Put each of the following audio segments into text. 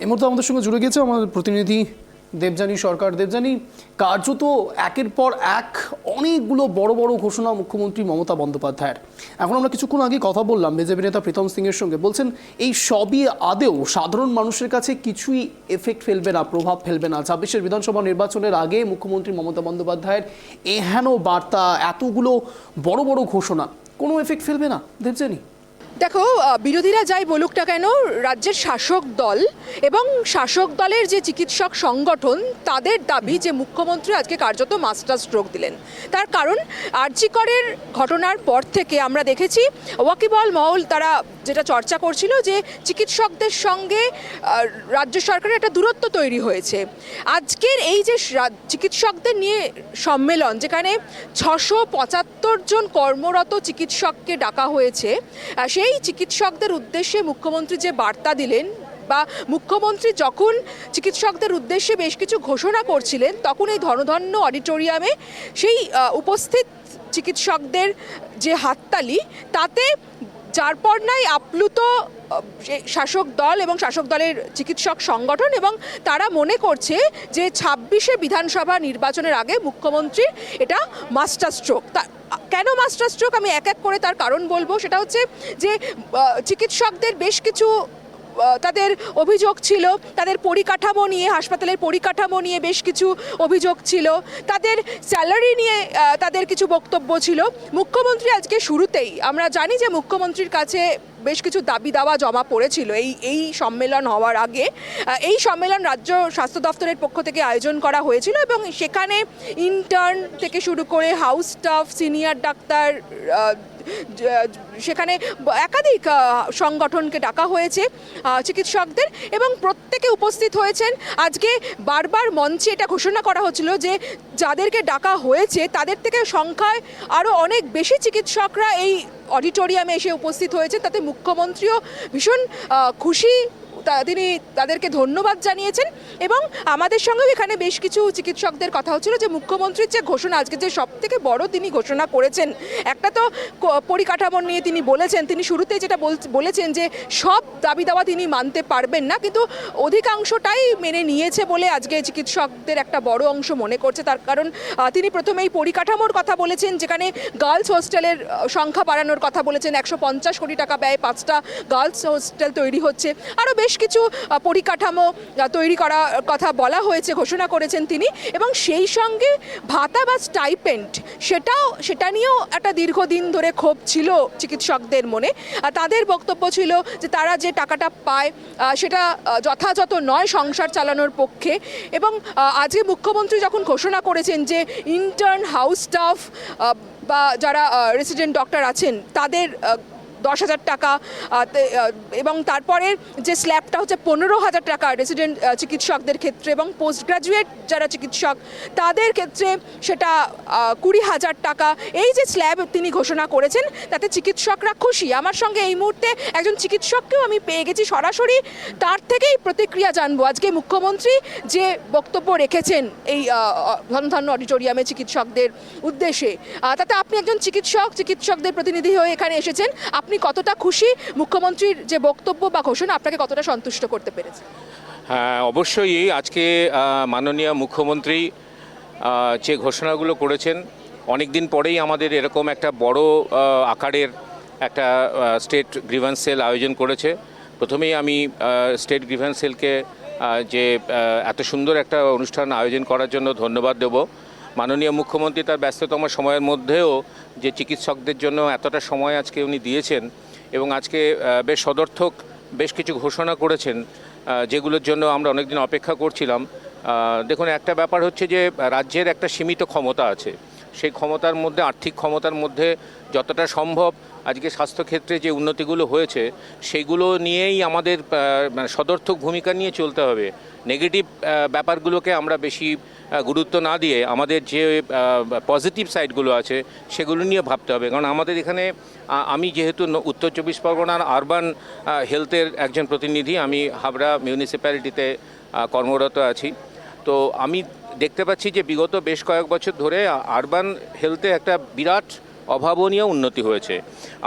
এই মুহূর্তে আমাদের সঙ্গে জুড়ে গেছে আমাদের প্রতিনিধি দেবযানী সরকার। দেবযানী, কার্যত একের পর এক অনেকগুলো বড় বড় ঘোষণা মুখ্যমন্ত্রী মমতা বন্দ্যোপাধ্যায়ের। এখন আমরা কিছুক্ষণ আগে কথা বললাম বিজেপি নেতা প্রীতম সিং এর সঙ্গে, বলছেন এই সবই আদেও সাধারণ মানুষের কাছে কিছুই এফেক্ট ফেলবে না, প্রভাব ফেলবে না। ২৬-এর বিধানসভা নির্বাচনের আগে মুখ্যমন্ত্রী মমতা বন্দ্যোপাধ্যায়ের এহেন বার্তা, এতগুলো বড় বড় ঘোষণা কোনো এফেক্ট ফেলবে না দেবযানী? দেখো, বিরোধীরা যাই বলুক না কেন, রাজ্যের শাসক দল এবং শাসক দলের যে চিকিৎসক সংগঠন তাদের দাবি যে মুখ্যমন্ত্রী আজকে কার্যত মাস্টার স্ট্রোক দিলেন। তার কারণ আর.জি. করের ঘটনার পর থেকে আমরা দেখেছি ওয়াকিবহাল মহল তারা যেটা চর্চা করছিল যে চিকিৎসকদের সঙ্গে রাজ্য সরকারের একটা দূরত্ব তৈরি হয়েছে। আজকের এই যে চিকিৎসকদের নিয়ে সম্মেলন, যেখানে ৬৭৫ জন কর্মরত চিকিৎসককে ডাকা হয়েছে, সেই চিকিৎসকদের উদ্দেশ্যে মুখ্যমন্ত্রী যে বার্তা দিলেন, বা মুখ্যমন্ত্রী যখন চিকিৎসকদের উদ্দেশ্যে বেশ কিছু ঘোষণা করছিলেন, তখন এই ধনধন্য অডিটোরিয়ামে সেই উপস্থিত চিকিৎসকদের যে হাততালি, তাতে যার পর নাই আপ্লুত শাসক দল এবং শাসক দলের চিকিৎসক সংগঠন, এবং তারা মনে করছে যে ২৬-এ বিধানসভা নির্বাচনের আগে মুখ্যমন্ত্রীর এটা মাস্টার স্ট্রোক। কেন মাস্টার স্ট্রোক আমি এক এক করে তার কারণ বলবো। সেটা হচ্ছে যে চিকিৎসকদের বেশ কিছু তাদের অভিযোগ ছিল, তাদের পরিকাঠামো নিয়ে, হাসপাতালের পরিকাঠামো নিয়ে বেশ কিছু অভিযোগ ছিল, তাদের স্যালারি নিয়ে তাদের কিছু বক্তব্য ছিল। মুখ্যমন্ত্রী আজকে শুরুতেই আমরা জানি যে মুখ্যমন্ত্রীর কাছে বেশ কিছু দাবি দাওয়া জমা পড়েছিল এই সম্মেলন হওয়ার আগে। এই সম্মেলন রাজ্য স্বাস্থ্য দপ্তরের পক্ষ থেকে আয়োজন করা হয়েছিল এবং সেখানে ইন্টার্ন থেকে শুরু করে হাউস স্টাফ, সিনিয়র ডাক্তার, সেখানে একাধিক সংগঠনকে ডাকা হয়েছে চিকিৎসকদের, এবং প্রত্যেকে উপস্থিত হয়েছেন। আজকে বারবার মঞ্চে এটা ঘোষণা করা হচ্ছিল যে যাদেরকে ডাকা হয়েছে তাদের থেকে সংখ্যায় আরও অনেক বেশি চিকিৎসকরা এই অডিটোরিয়ামে এসে উপস্থিত হয়েছে। তাতে মুখ্যমন্ত্রীও ভীষণ খুশি, তিনি তাদেরকে ধন্যবাদ জানিয়েছেন। এবং আমাদের সঙ্গেও এখানে বেশ কিছু চিকিৎসকদের কথা হচ্ছিল যে মুখ্যমন্ত্রীর যে ঘোষণা আজকে যে সব থেকে বড় তিনি ঘোষণা করেছেন, একটা তো পরিকাঠামো নিয়ে তিনি বলেছেন, তিনি শুরুতেই যেটা বলেছেন যে সব দাবি দাওয়া তিনি মানতে পারবেন না, কিন্তু অধিকাংশটাই মেনে নিয়েছে বলে আজকে চিকিৎসকদের একটা বড় অংশ মনে করছে। তার কারণ তিনি প্রথমেই পরিকাঠামোর কথা বলেছেন, যেখানে গার্লস হোস্টেলের সংখ্যা বাড়ানোর কথা বলেছেন। ১৫০ কোটি টাকা ব্যয় 5টা গার্লস হোস্টেল তৈরি হচ্ছে, আরও বেশ কিছু পরিকাঠামো তৈরি করার কথা বলা হয়েছে, ঘোষণা করেছেন তিনি। এবং সেই সঙ্গে ভাতা বা স্টাইপেন্ড, সেটা নিয়েও একটা দীর্ঘদিন ধরে ক্ষোভ ছিল চিকিৎসকদের মনে। তাদের বক্তব্য ছিল যে তারা যে টাকাটা পায় সেটা যথাযথ নয় সংসার চালানোর পক্ষে। এবং আজকে মুখ্যমন্ত্রী যখন ঘোষণা করেছেন যে ইন্টার্ন, হাউস স্টাফ বা যারা রেসিডেন্ট ডক্টর আছেন তাদের ১০,০০০ টাকা, এবং তারপরে যে স্ল্যাবটা হচ্ছে ১৫,০০০ টাকা রেসিডেন্ট চিকিৎসকদের ক্ষেত্রে, এবং পোস্ট গ্রাজুয়েট যারা চিকিৎসক তাদের ক্ষেত্রে সেটা ২০,০০০ টাকা। এই যে স্ল্যাব তিনি ঘোষণা করেছেন, তাতে চিকিৎসকরা খুশি। আমার সঙ্গে এই মুহূর্তে একজন চিকিৎসককেও আমি পেয়ে গেছি, সরাসরি তার থেকেই প্রতিক্রিয়া জানবো আজকে মুখ্যমন্ত্রী যে বক্তব্য রেখেছেন এই ধনধন্য অডিটোরিয়ামে চিকিৎসকদের উদ্দেশ্যে। তাতে আপনি একজন চিকিৎসকদের প্রতিনিধি হয়ে এখানে এসেছেন, আপনি কতটা খুশি? মুখ্যমন্ত্রীর যে বক্তব্য বা ঘোষণা আপনাকে কতটা সন্তুষ্ট করতে পেরেছে? হ্যাঁ, অবশ্যই আজকে মাননীয় মুখ্যমন্ত্রী যে ঘোষণাগুলো করেছেন, অনেক দিন পরেই আমাদের এরকম একটা বড় আকারের একটা স্টেট গ্রিভেন্স সেল আয়োজন করেছে। প্রথমেই আমি স্টেট গ্রিভেন্স সেলকে যে এত সুন্দর একটা অনুষ্ঠান আয়োজন করার জন্য ধন্যবাদ দেব। মাননীয় মুখ্যমন্ত্রী তার ব্যস্ততম সময়ের মধ্যেও যে চিকিৎসকদের জন্য এতটা সময় আজকে উনি দিয়েছেন, এবং আজকে বেশ সদর্থক বেশ কিছু ঘোষণা করেছেন, যেগুলোর জন্য আমরা অনেকদিন অপেক্ষা করছিলাম। দেখুন, একটা ব্যাপার হচ্ছে যে রাজ্যের একটা সীমিত ক্ষমতা আছে, সেই ক্ষমতার মধ্যে, আর্থিক ক্ষমতার মধ্যে যতটা সম্ভব আজকে স্বাস্থ্যক্ষেত্রে যে উন্নতিগুলো হয়েছে সেইগুলো নিয়েই আমাদের সদর্থক ভূমিকা নিয়ে চলতে হবে। নেগেটিভ ব্যাপারগুলোকে আমরা বেশি গুরুত্ব না দিয়ে আমাদের যে পজিটিভ সাইডগুলো আছে সেগুলো নিয়ে ভাবতে হবে। কারণ আমাদের এখানে, আমি যেহেতু উত্তর ২৪ পরগনার আরবান হেলথের একজন প্রতিনিধি, আমি হাবড়া মিউনিসিপ্যালিটিতে কর্মরত আছি, তো আমি দেখতে পাচ্ছি যে বিগত বেশ কয়েক বছর ধরে আরবান হেলথে একটা বিরাট অভাবনীয় উন্নতি হয়েছে।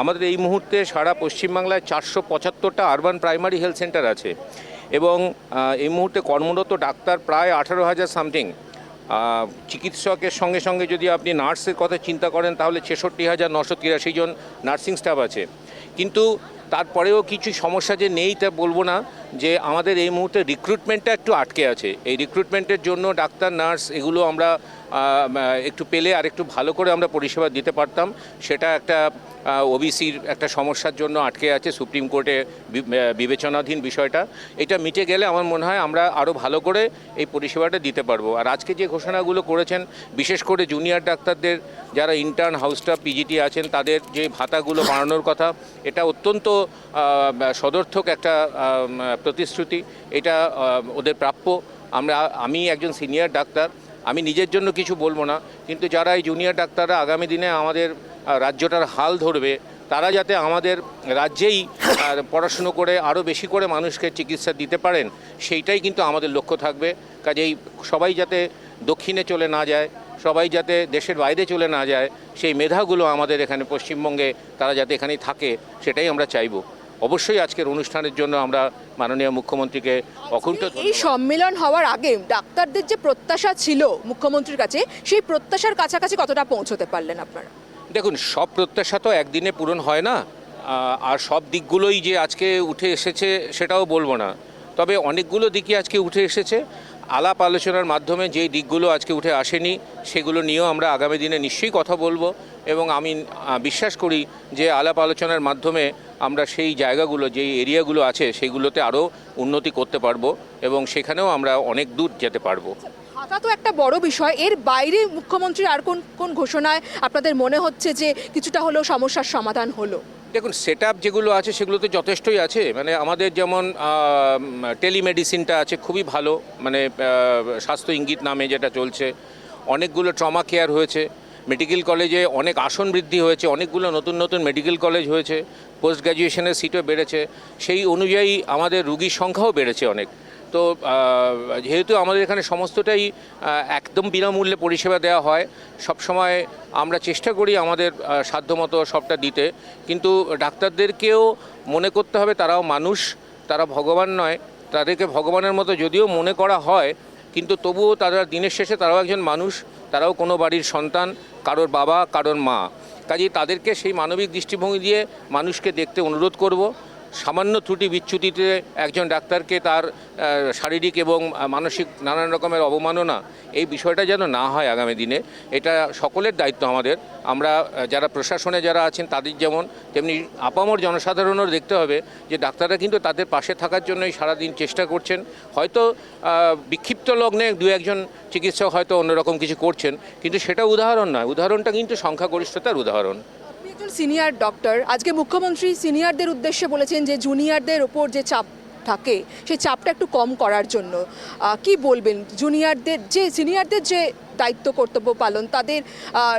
আমাদের এই মুহূর্তে সারা পশ্চিমবাংলায় ৪৭৫টা আরবান প্রাইমারি হেলথ সেন্টার আছে। এবং এই মুহূর্তে কর্মরত ডাক্তার প্রায় 18,000 সামথিং। চিকিৎসকের সঙ্গে সঙ্গে যদি আপনি নার্সের কথা চিন্তা করেন তাহলে 66,983 জন নার্সিং স্টাফ আছে। কিন্তু তারপরেও কিছু সমস্যা যে নেই তা বলবো না, যে আমাদের এই মুহূর্তে রিক্রুটমেন্টটা একটু আটকে আছে। এই রিক্রুটমেন্টের জন্য ডাক্তার নার্স এগুলো আমরা একটু পেলে আর একটু ভালো করে আমরা পরিষেবা দিতে পারতাম। সেটা একটা ওবিসির একটা সমস্যার জন্য আটকে আছে, সুপ্রিম কোর্টে বিবেচনাধীন বিষয়টা। এটা মিটে গেলে আমার মনে হয় আমরা আরও ভালো করে এই পরিষেবাটা দিতে পারবো। আর আজকে যে ঘোষণাগুলো করেছেন, বিশেষ করে জুনিয়র ডাক্তারদের যারা ইন্টার্ন, হাউস স্টাফ, পিজিটি আছেন, তাদের যে ভাতাগুলো বাড়ানোর কথা, এটা অত্যন্ত সদর্থক একটা প্রতিশ্রুতি। এটা ওদের প্রাপ্য। আমি একজন সিনিয়র ডাক্তার, আমি নিজের জন্য কিছু বলবো না, কিন্তু যারা এই জুনিয়র ডাক্তাররা আগামী দিনে আমাদের রাজ্যটার হাল ধরবে, তারা যাতে আমাদের রাজ্যেই পড়াশুনো করে আরও বেশি করে মানুষকে চিকিৎসা দিতে পারেন, সেইটাই কিন্তু আমাদের লক্ষ্য থাকবে। কাজেই সবাই যাতে দক্ষিণে চলে না যায়, সবাই যাতে দেশের বাইরে চলে না যায়, সেই মেধাগুলো আমাদের এখানে পশ্চিমবঙ্গে তারা যাতে এখানেই থাকে, সেটাই আমরা চাইব। অবশ্যই আজকের অনুষ্ঠানের জন্য আমরা মাননীয় মুখ্যমন্ত্রীকে অকুণ্ঠ এই সম্মেলন হওয়ার আগে ডাক্তারদের যে প্রত্যাশা ছিল মুখ্যমন্ত্রীর কাছে, সেই প্রত্যাশার কাছাকাছি কতটা পৌঁছতে পারলেন আপনারা? দেখুন, সব প্রত্যাশা তো একদিনে পূরণ হয় না, আর সব দিকগুলোই যে আজকে উঠে এসেছে সেটাও বলবো না। তবে অনেকগুলো দিকই আজকে উঠে এসেছে। আলাপ আলোচনার মাধ্যমে যেই দিকগুলো আজকে উঠে আসেনি সেগুলো নিয়েও আমরা আগামী দিনে নিশ্চয়ই কথা বলবো, এবং আমি বিশ্বাস করি যে আলাপ আলোচনার মাধ্যমে আমরা সেই জায়গাগুলো, যেই এরিয়াগুলো আছে সেগুলোতে আরও উন্নতি করতে পারবো, এবং সেখানেও আমরা অনেক দূর যেতে পারবো। ভাতা তো একটা বড় বিষয়, এর বাইরে মুখ্যমন্ত্রীর আর কোন কোন ঘোষণায় আপনাদের মনে হচ্ছে যে কিছুটা হলেও সমস্যার সমাধান হলো? দেখুন, সেট আপ যেগুলো আছে সেগুলো তো যথেষ্টই আছে। মানে আমাদের যেমন টেলিমেডিসিনটা আছে, খুবই ভালো, মানে স্বাস্থ্য ইঙ্গিত নামে যেটা চলছে। অনেকগুলো ট্রমা কেয়ার হয়েছে, মেডিকেল কলেজে অনেক আসন বৃদ্ধি হয়েছে, অনেকগুলো নতুন নতুন মেডিকেল কলেজ হয়েছে, পোস্ট গ্র্যাজুয়েশনের সিটও বেড়েছে, সেই অনুযায়ী আমাদের রুগীর সংখ্যাও বেড়েছে অনেক। তো যেহেতু আমাদের এখানে সমস্তটাই একদম বিনামূল্যে পরিষেবা দেওয়া হয়, সবসময় আমরা চেষ্টা করি আমাদের সাধ্যমতো সবটা দিতে। কিন্তু ডাক্তারদেরকেও মনে করতে হবে তারাও মানুষ, তারা ভগবান নয়। তাদেরকে ভগবানের মতো যদিও মনে করা হয়, কিন্তু তবুও তারা দিনের শেষে তারাও একজন মানুষ, তারাও কোনো বাড়ির সন্তান, কারোর বাবা, কারোর মা। কাজেই তাদেরকে সেই মানবিক দৃষ্টিভঙ্গি দিয়ে মানুষকে দেখতে অনুরোধ করব। সামান্য ত্রুটি বিচ্যুতিতে একজন ডাক্তারকে তার শারীরিক এবং মানসিক নানান রকমের অবমাননা, এই বিষয়টা যেন না হয় আগামী দিনে। এটা সকলের দায়িত্ব আমাদের। আমরা যারা প্রশাসনে যারা আছেন তাদের যেমন, তেমনি আপামর জনসাধারণেরও দেখতে হবে যে ডাক্তাররা কিন্তু তাদের পাশে থাকার জন্যই সারাদিন চেষ্টা করছেন। হয়তো বিক্ষিপ্ত লগ্নে দু একজন চিকিৎসক হয়তো অন্যরকম কিছু করছেন, কিন্তু সেটা উদাহরণ নয়, উদাহরণটা কিন্তু সংখ্যাগরিষ্ঠতার উদাহরণ। সিনিয়র ডক্টর, আজকে মুখ্যমন্ত্রী সিনিয়রদের উদ্দেশ্যে বলেছেন যে জুনিয়রদের ওপর যে চাপ থাকে সেই চাপটা একটু কম করার জন্য কি বলবেন? জুনিয়রদের যে সিনিয়রদের যে দায়িত্ব কর্তব্য পালন, তাদের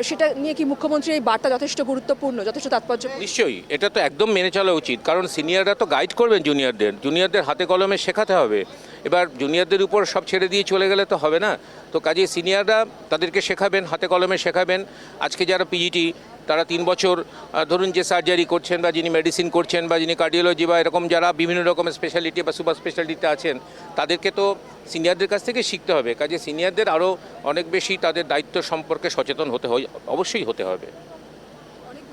সেটা নিয়ে কি মুখ্যমন্ত্রীর এই বার্তা যথেষ্ট গুরুত্বপূর্ণ, যথেষ্ট তাৎপর্য? নিশ্চয়ই, এটা তো একদম মেনে চলা উচিত, কারণ সিনিয়ররা তো গাইড করবেন জুনিয়রদের হাতে কলমে শেখাতে হবে। এবার জুনিয়রদের উপর সব ছেড়ে দিয়ে চলে গেলে তো হবে না। তো কাজেই সিনিয়ররা তাদেরকে শেখাবেন, হাতে কলমে শেখাবেন। আজকে যারা পিজিটি, তারা 3 বছর ধরুন যে সার্জারি করছেন, বা যিনি মেডিসিন করছেন, বা যিনি কার্ডিওলজি, বা এরকম যারা বিভিন্ন রকমের স্পেশালিটি বা সুপার স্পেশালিটিতে আছেন, তাদেরকে তো সিনিয়রদের কাছ থেকে শিখতে হবে। কাজে সিনিয়রদের আরও অনেক বেশি তাদের দায়িত্ব সম্পর্কে সচেতন হতে হয়, অবশ্যই হতে হবে।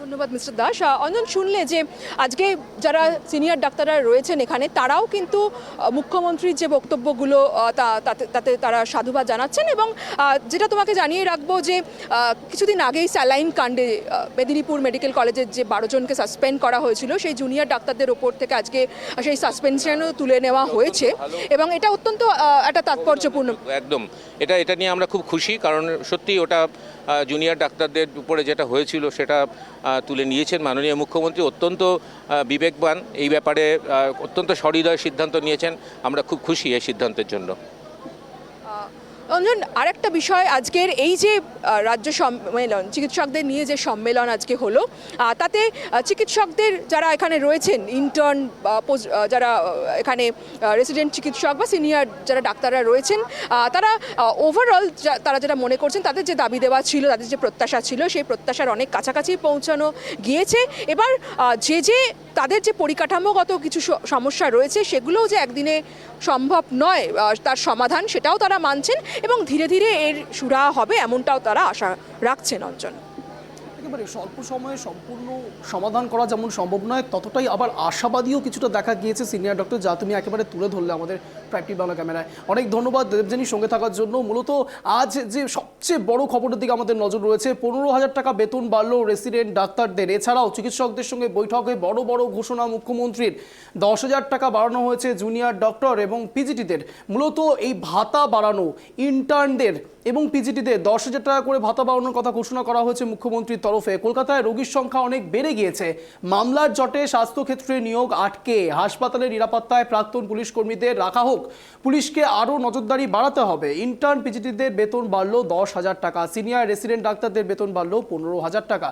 ধন্যবাদ মিস্টার দাস। অঞ্জন, শুনলে যে আজকে যারা সিনিয়র ডাক্তাররা রয়েছেন এখানে, তারাও কিন্তু মুখ্যমন্ত্রীর যে বক্তব্যগুলো তাতে তারা সাধুবাদ জানাচ্ছেন। এবং যেটা তোমাকে জানিয়ে রাখবো যে কিছুদিন আগেই স্যালাইন কাণ্ডে মেদিনীপুর মেডিকেল কলেজের যে 12 জনকে সাসপেন্ড করা হয়েছিল, সেই জুনিয়র ডাক্তারদের ওপর থেকে আজকে সেই সাসপেনশনও তুলে নেওয়া হয়েছে, এবং এটা অত্যন্ত একটা তাৎপর্যপূর্ণ। একদম, এটা নিয়ে আমরা খুব খুশি, কারণ সত্যি ওটা জুনিয়র ডাক্তারদের উপরে যেটা হয়েছিল সেটা তুলে নিয়েছেন মাননীয় মুখ্যমন্ত্রী। অত্যন্ত বিবেকবান এই ব্যাপারে, অত্যন্ত সহৃদয় সিদ্ধান্ত নিয়েছেন। আমরা খুব খুশি এই সিদ্ধান্তের জন্য। অঞ্জন, আরেকটা বিষয়, আজকের এই যে রাজ্য সম্মেলন, চিকিৎসকদের নিয়ে যে সম্মেলন আজকে হলো, তাতে চিকিৎসকদের যারা এখানে রয়েছেন, ইন্টার্ন যারা এখানে রেসিডেন্ট চিকিৎসক বা সিনিয়র যারা ডাক্তাররা রয়েছেন, তারা ওভারঅল তারা যেটা মনে করছেন, তাদের যে দাবি দেওয়া ছিল, তাদের যে প্রত্যাশা ছিল, সেই প্রত্যাশার অনেক কাছাকাছি পৌঁছানো গিয়েছে। এবার যে তাদের যে পরিকাঠামোগত কিছু সমস্যা রয়েছে, সেগুলোও যে একদিনে সম্ভব নয় তার সমাধান, সেটাও তারা মানছেন এবং ধীরে ধীরে এর সুরাহা হবে এমনটাও তারা আশা রাখছেন। অঞ্জন, একেবারে স্বল্প সময়ে সম্পূর্ণ সমাধান করা যেমন সম্ভব নয়, ততটাই আবার আশাবাদীও কিছুটা দেখা গিয়েছে সিনিয়র ডক্টর, যা তুমি একেবারে তুলে ধরলে আমাদের প্রাইম টাইম বাংলা ক্যামেরায়। অনেক ধন্যবাদ দেবযানীর সঙ্গে থাকার জন্য। মূলত আজ যে সবচেয়ে বড় খবরের দিকে আমাদের নজর রয়েছে, 15,000 টাকা বেতন বাড়লো রেসিডেন্ট ডাক্তারদের। এছাড়াও চিকিৎসকদের সঙ্গে বৈঠকে বড় বড় ঘোষণা মুখ্যমন্ত্রীর। 10,000 টাকা বাড়ানো হয়েছে জুনিয়র ডক্টর এবং পিজিটিদের। মূলত এই ভাতা বাড়ানো, ইন্টার্নদের এবং পিজিটিদের 10,000 টাকা করে ভাতা বাড়ানোর কথা ঘোষণা করা হয়েছে মুখ্যমন্ত্রীর তরফে। কলকাতায় রোগীর সংখ্যা অনেক বেড়ে গিয়েছে। মামলার জটে স্বাস্থ্যক্ষেত্রে নিয়োগ আটকে। হাসপাতালের নিরাপত্তায় প্রাক্তন পুলিশ কর্মীদের রাখা হোক। পুলিশকে আরও নজরদারি বাড়াতে হবে। ইন্টার্ন পিজিটিদের বেতন বাড়লো 10,000 টাকা। সিনিয়র রেসিডেন্ট ডাক্তারদের বেতন বাড়লো 15,000 টাকা।